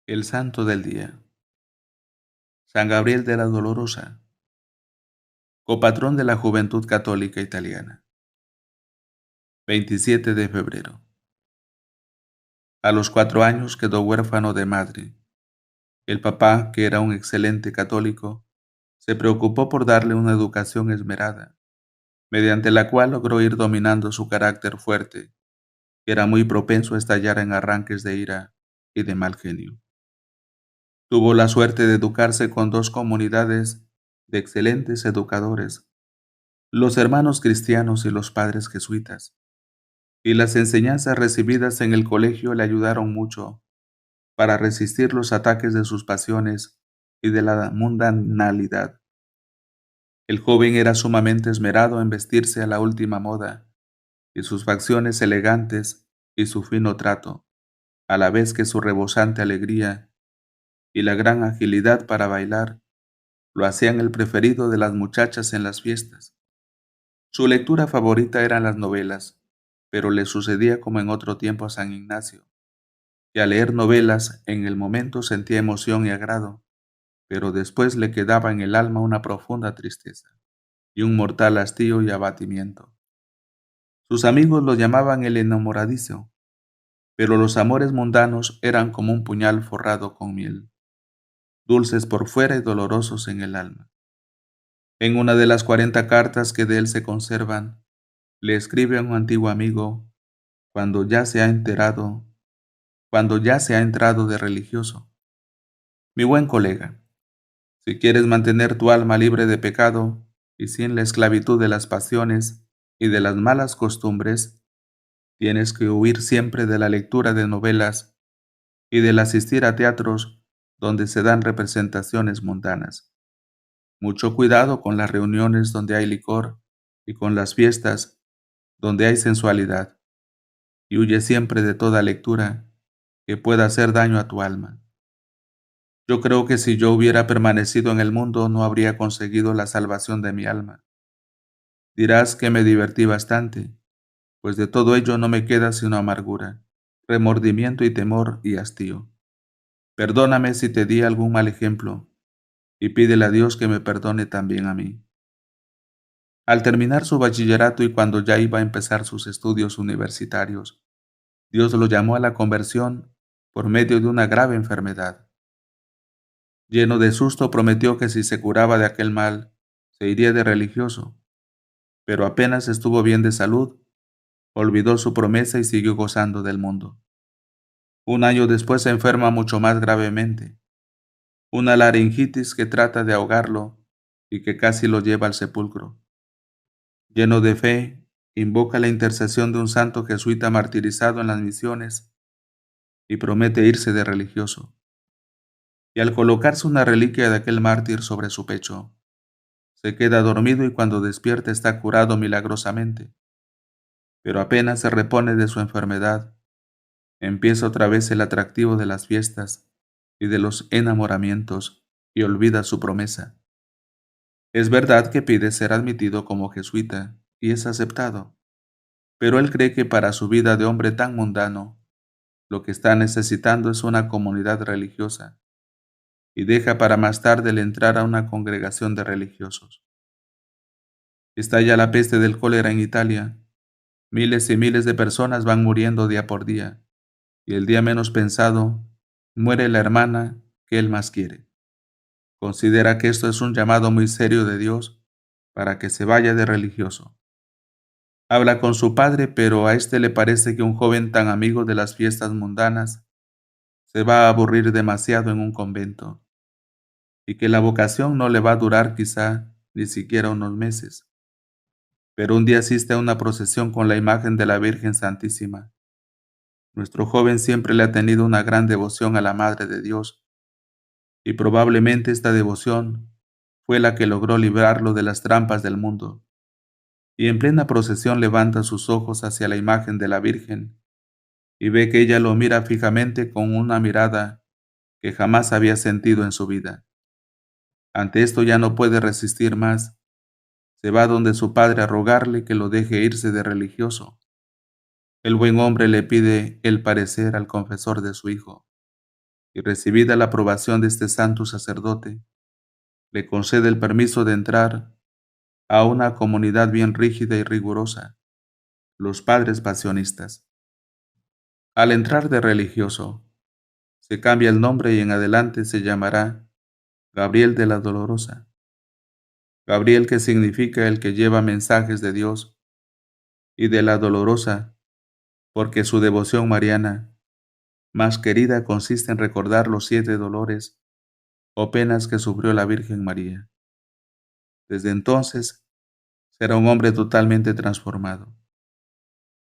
El santo del día. San Gabriel de la Dolorosa, copatrón de la juventud católica italiana. 27 de febrero. A los 4 años quedó huérfano de madre. El papá, que era un excelente católico, se preocupó por darle una educación esmerada, mediante la cual logró ir dominando su carácter fuerte, que era muy propenso a estallar en arranques de ira y de mal genio. Tuvo la suerte de educarse con dos comunidades de excelentes educadores, los hermanos cristianos y los padres jesuitas, y las enseñanzas recibidas en el colegio le ayudaron mucho para resistir los ataques de sus pasiones y de la mundanalidad. El joven era sumamente esmerado en vestirse a la última moda, y sus facciones elegantes y su fino trato, a la vez que su rebosante alegría y la gran agilidad para bailar, lo hacían el preferido de las muchachas en las fiestas. Su lectura favorita eran las novelas, pero le sucedía como en otro tiempo a San Ignacio, que al leer novelas en el momento sentía emoción y agrado, pero después le quedaba en el alma una profunda tristeza y un mortal hastío y abatimiento. Sus amigos lo llamaban el enamoradizo, pero los amores mundanos eran como un puñal forrado con miel, dulces por fuera y dolorosos en el alma. En una de las 40 cartas que de él se conservan, le escribe a un antiguo amigo cuando ya se ha enterado, cuando ya se ha entrado de religioso: mi buen colega, si quieres mantener tu alma libre de pecado y sin la esclavitud de las pasiones y de las malas costumbres, tienes que huir siempre de la lectura de novelas y del asistir a teatros donde se dan representaciones mundanas. Mucho cuidado con las reuniones donde hay licor y con las fiestas donde hay sensualidad, y huye siempre de toda lectura que pueda hacer daño a tu alma. Yo creo que si yo hubiera permanecido en el mundo no habría conseguido la salvación de mi alma. Dirás que me divertí bastante, pues de todo ello no me queda sino amargura, remordimiento y temor y hastío. Perdóname si te di algún mal ejemplo, y pídele a Dios que me perdone también a mí. Al terminar su bachillerato y cuando ya iba a empezar sus estudios universitarios, Dios lo llamó a la conversión por medio de una grave enfermedad. Lleno de susto, prometió que si se curaba de aquel mal, se iría de religioso, pero apenas estuvo bien de salud, olvidó su promesa y siguió gozando del mundo. Un año después se enferma mucho más gravemente, una laringitis que trata de ahogarlo y que casi lo lleva al sepulcro. Lleno de fe, invoca la intercesión de un santo jesuita martirizado en las misiones y promete irse de religioso. Y al colocarse una reliquia de aquel mártir sobre su pecho, se queda dormido y cuando despierta está curado milagrosamente. Pero apenas se repone de su enfermedad, empieza otra vez el atractivo de las fiestas y de los enamoramientos y olvida su promesa. Es verdad que pide ser admitido como jesuita y es aceptado, pero él cree que para su vida de hombre tan mundano, lo que está necesitando es una comunidad religiosa y deja para más tarde el entrar a una congregación de religiosos. Estalla la peste del cólera en Italia. Miles y miles de personas van muriendo día por día, y el día menos pensado, muere la hermana que él más quiere. Considera que esto es un llamado muy serio de Dios para que se vaya de religioso. Habla con su padre, pero a este le parece que un joven tan amigo de las fiestas mundanas se va a aburrir demasiado en un convento, y que la vocación no le va a durar quizá ni siquiera unos meses. Pero un día asiste a una procesión con la imagen de la Virgen Santísima. Nuestro joven siempre le ha tenido una gran devoción a la Madre de Dios, y probablemente esta devoción fue la que logró librarlo de las trampas del mundo, y en plena procesión levanta sus ojos hacia la imagen de la Virgen y ve que ella lo mira fijamente con una mirada que jamás había sentido en su vida. Ante esto ya no puede resistir más, se va donde su padre a rogarle que lo deje irse de religioso. El buen hombre le pide el parecer al confesor de su hijo, y recibida la aprobación de este santo sacerdote, le concede el permiso de entrar a una comunidad bien rígida y rigurosa, los padres pasionistas. Al entrar de religioso, se cambia el nombre y en adelante se llamará Gabriel de la Dolorosa. Gabriel, que significa el que lleva mensajes de Dios, y de la Dolorosa, porque su devoción mariana más querida consiste en recordar los 7 dolores o penas que sufrió la Virgen María. Desde entonces será un hombre totalmente transformado.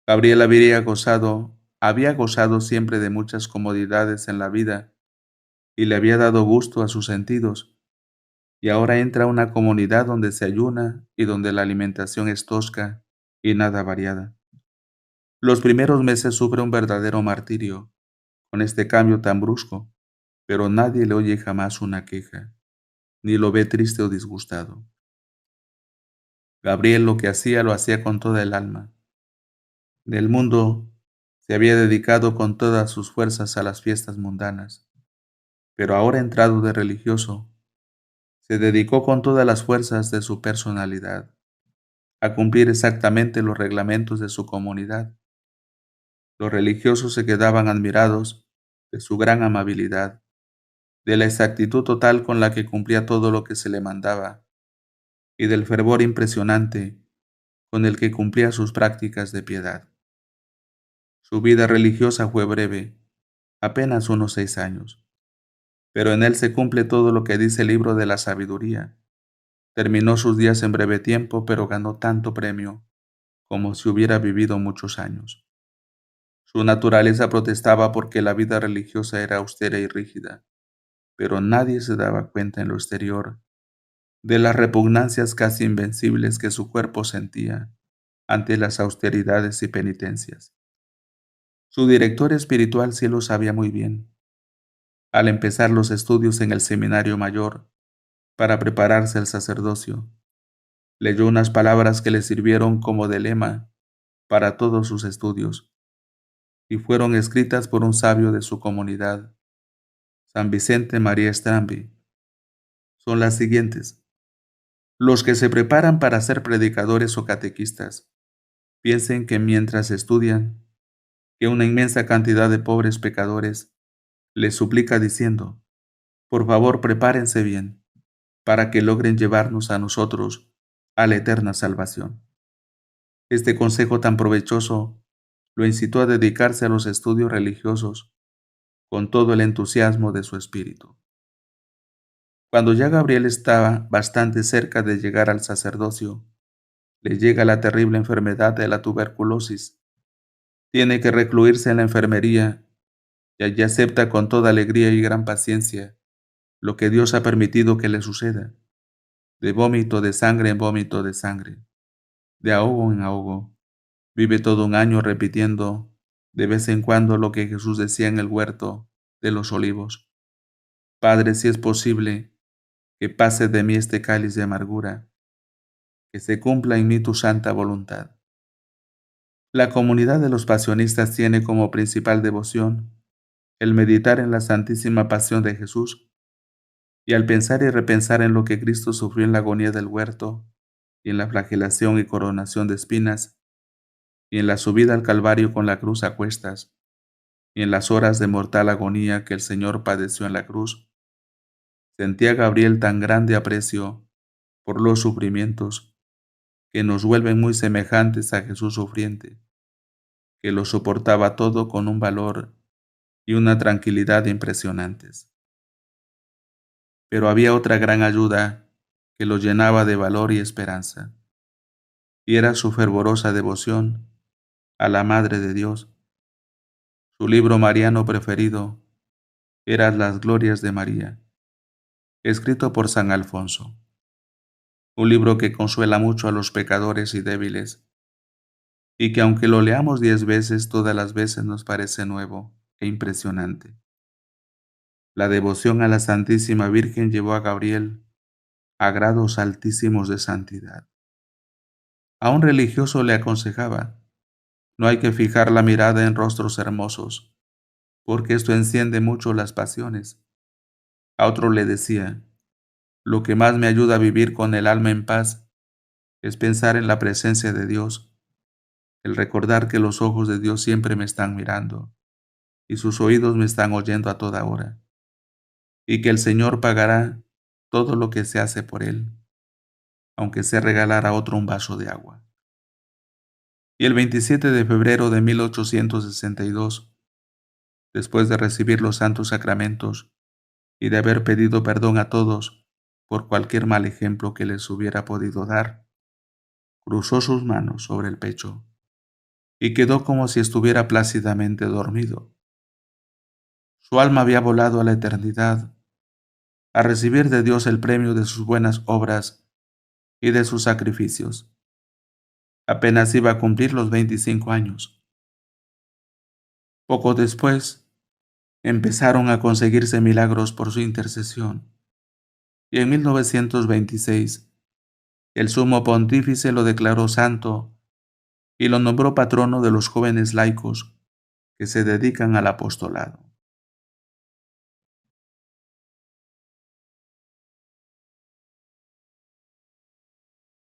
Gabriel había gozado siempre de muchas comodidades en la vida y le había dado gusto a sus sentidos, y ahora entra a una comunidad donde se ayuna y donde la alimentación es tosca y nada variada. Los primeros meses sufre un verdadero martirio con este cambio tan brusco, pero nadie le oye jamás una queja, ni lo ve triste o disgustado. Gabriel lo que hacía lo hacía con toda el alma. Del mundo se había dedicado con todas sus fuerzas a las fiestas mundanas, pero ahora entrado de religioso, se dedicó con todas las fuerzas de su personalidad a cumplir exactamente los reglamentos de su comunidad. Los religiosos se quedaban admirados de su gran amabilidad, de la exactitud total con la que cumplía todo lo que se le mandaba y del fervor impresionante con el que cumplía sus prácticas de piedad. Su vida religiosa fue breve, apenas unos 6 años, pero en él se cumple todo lo que dice el libro de la sabiduría. Terminó sus días en breve tiempo, pero ganó tanto premio como si hubiera vivido muchos años. Su naturaleza protestaba porque la vida religiosa era austera y rígida, pero nadie se daba cuenta en lo exterior de las repugnancias casi invencibles que su cuerpo sentía ante las austeridades y penitencias. Su director espiritual sí lo sabía muy bien. Al empezar los estudios en el seminario mayor para prepararse al sacerdocio, leyó unas palabras que le sirvieron como de lema para todos sus estudios y fueron escritas por un sabio de su comunidad, San Vicente María Strambi. Son las siguientes: los que se preparan para ser predicadores o catequistas, piensen que mientras estudian, que una inmensa cantidad de pobres pecadores les suplica diciendo: por favor, prepárense bien, para que logren llevarnos a nosotros a la eterna salvación. Este consejo tan provechoso lo incitó a dedicarse a los estudios religiosos con todo el entusiasmo de su espíritu. Cuando ya Gabriel estaba bastante cerca de llegar al sacerdocio, le llega la terrible enfermedad de la tuberculosis. Tiene que recluirse en la enfermería y allí acepta con toda alegría y gran paciencia lo que Dios ha permitido que le suceda, de vómito de sangre en vómito de sangre, de ahogo en ahogo. Vive todo un año repitiendo de vez en cuando lo que Jesús decía en el huerto de los olivos: Padre, si es posible, que pase de mí este cáliz de amargura, que se cumpla en mí tu santa voluntad. La comunidad de los pasionistas tiene como principal devoción el meditar en la santísima pasión de Jesús, y al pensar y repensar en lo que Cristo sufrió en la agonía del huerto, y en la flagelación y coronación de espinas, y en la subida al Calvario con la cruz a cuestas, y en las horas de mortal agonía que el Señor padeció en la cruz, sentía Gabriel tan grande aprecio por los sufrimientos que nos vuelven muy semejantes a Jesús sufriente, que lo soportaba todo con un valor y una tranquilidad impresionantes. Pero había otra gran ayuda que lo llenaba de valor y esperanza, y era su fervorosa devoción a la Madre de Dios. Su libro mariano preferido era Las Glorias de María, escrito por San Alfonso, un libro que consuela mucho a los pecadores y débiles, y que aunque lo leamos 10 veces, todas las veces nos parece nuevo e impresionante. La devoción a la Santísima Virgen llevó a Gabriel a grados altísimos de santidad. A un religioso le aconsejaba: no hay que fijar la mirada en rostros hermosos, porque esto enciende mucho las pasiones. A otro le decía, lo que más me ayuda a vivir con el alma en paz es pensar en la presencia de Dios, el recordar que los ojos de Dios siempre me están mirando y sus oídos me están oyendo a toda hora, y que el Señor pagará todo lo que se hace por él, aunque sea regalar a otro un vaso de agua. Y el 27 de febrero de 1862, después de recibir los santos sacramentos y de haber pedido perdón a todos por cualquier mal ejemplo que les hubiera podido dar, cruzó sus manos sobre el pecho y quedó como si estuviera plácidamente dormido. Su alma había volado a la eternidad, a recibir de Dios el premio de sus buenas obras y de sus sacrificios. Apenas iba a cumplir los 25 años. Poco después, empezaron a conseguirse milagros por su intercesión, y en 1926 el sumo pontífice lo declaró santo y lo nombró patrono de los jóvenes laicos que se dedican al apostolado.